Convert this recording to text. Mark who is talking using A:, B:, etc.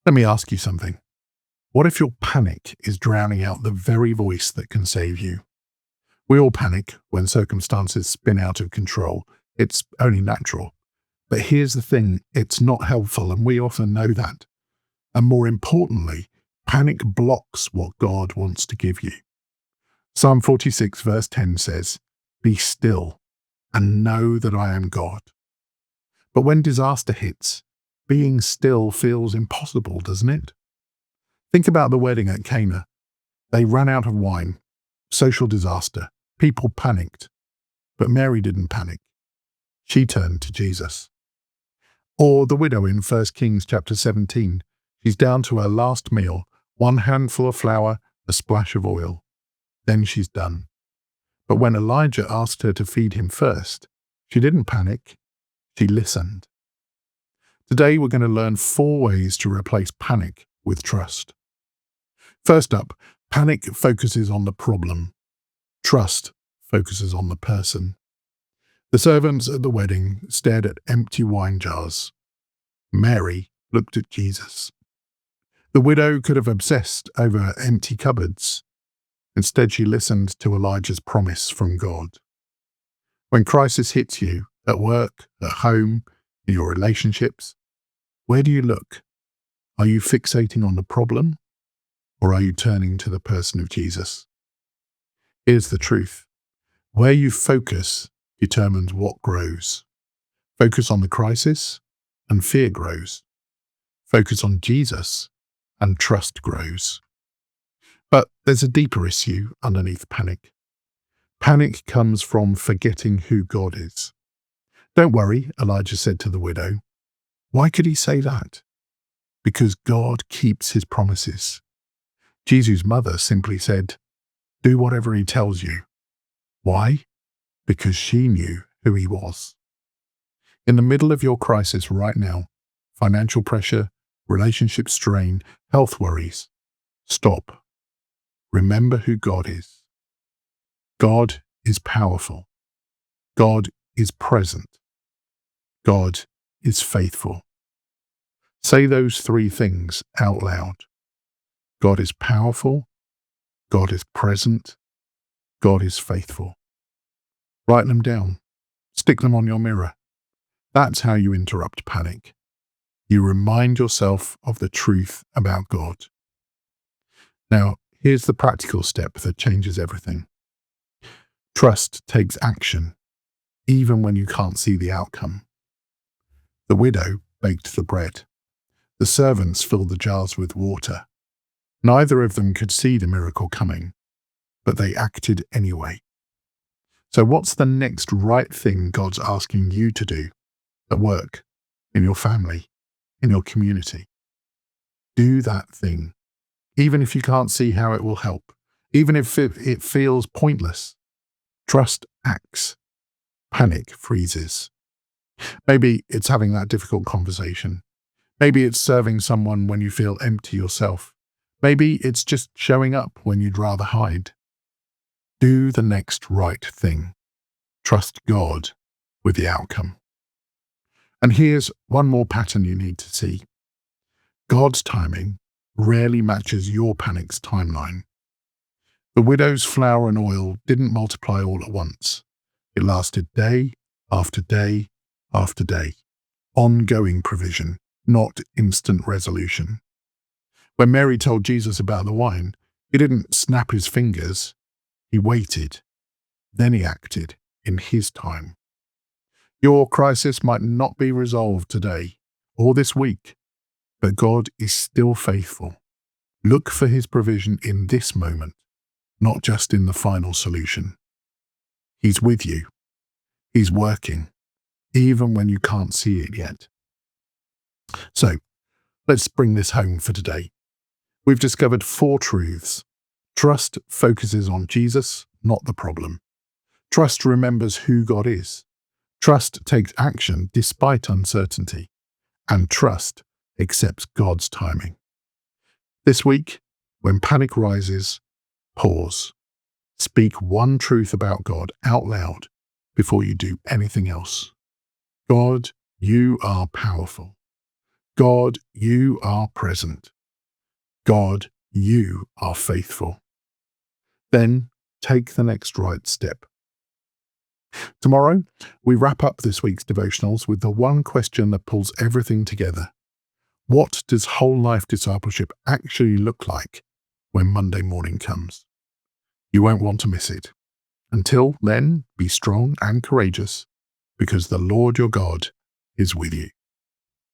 A: Let me ask you something. What if your panic is drowning out the very voice that can save you? We all panic when circumstances spin out of control. It's only natural. But here's the thing, it's not helpful, and we often know that. And more importantly, panic blocks what God wants to give you. Psalm 46 verse 10 says, "Be still and know that I am God." But when disaster hits, being still feels impossible, doesn't it? Think about the wedding at Cana. They ran out of wine. Social disaster. People panicked. But Mary didn't panic. She turned to Jesus. Or the widow in 1 Kings chapter 17. She's down to her last meal, one handful of flour, a splash of oil. Then she's done. But when Elijah asked her to feed him first, she didn't panic. She listened. Today we're going to learn 4 ways to replace panic with trust. First up, panic focuses on the problem. Trust focuses on the person. The servants at the wedding stared at empty wine jars. Mary looked at Jesus. The widow could have obsessed over empty cupboards. Instead, she listened to Elijah's promise from God. When crisis hits you, at work, at home, in your relationships, where do you look? Are you fixating on the problem, or are you turning to the person of Jesus? Here's the truth. Where you focus determines what grows. Focus on the crisis, and fear grows. Focus on Jesus, and trust grows. But there's a deeper issue underneath panic. Panic comes from forgetting who God is. "Don't worry," Elijah said to the widow. Why could he say that? Because God keeps his promises. Jesus' mother simply said, "Do whatever he tells you." Why? Because she knew who he was. In the middle of your crisis right now, financial pressure, relationship strain, health worries, stop. Remember who God is. God is powerful. God is present. God is faithful. Say those 3 things out loud. God is powerful. God is present. God is faithful. Write them down. Stick them on your mirror. That's how you interrupt panic. You remind yourself of the truth about God. Now, here's the practical step that changes everything. Trust takes action, even when you can't see the outcome. The widow baked the bread. The servants filled the jars with water. Neither of them could see the miracle coming, but they acted anyway. So what's the next right thing God's asking you to do at work, in your family, in your community? Do that thing, even if you can't see how it will help, even if it feels pointless. Trust acts. Panic freezes. Maybe it's having that difficult conversation. Maybe it's serving someone when you feel empty yourself. Maybe it's just showing up when you'd rather hide. Do the next right thing. Trust God with the outcome. And here's one more pattern you need to see. God's timing rarely matches your panic's timeline. The widow's flour and oil didn't multiply all at once. It lasted day after day after day. Ongoing provision, not instant resolution. When Mary told Jesus about the wine, he didn't snap his fingers. He waited. Then he acted in his time. Your crisis might not be resolved today or this week, but God is still faithful. Look for his provision in this moment, not just in the final solution. He's with you. He's working, even when you can't see it yet. So, let's bring this home for today. We've discovered 4 truths. Trust focuses on Jesus, not the problem. Trust remembers who God is. Trust takes action despite uncertainty. And trust accepts God's timing. This week, when panic rises, pause. Speak one truth about God out loud before you do anything else. God, you are powerful. God, you are present. God, you are faithful. Then take the next right step. Tomorrow, we wrap up this week's devotionals with the one question that pulls everything together. What does whole life discipleship actually look like when Monday morning comes? You won't want to miss it. Until then, be strong and courageous, because the Lord your God is with you.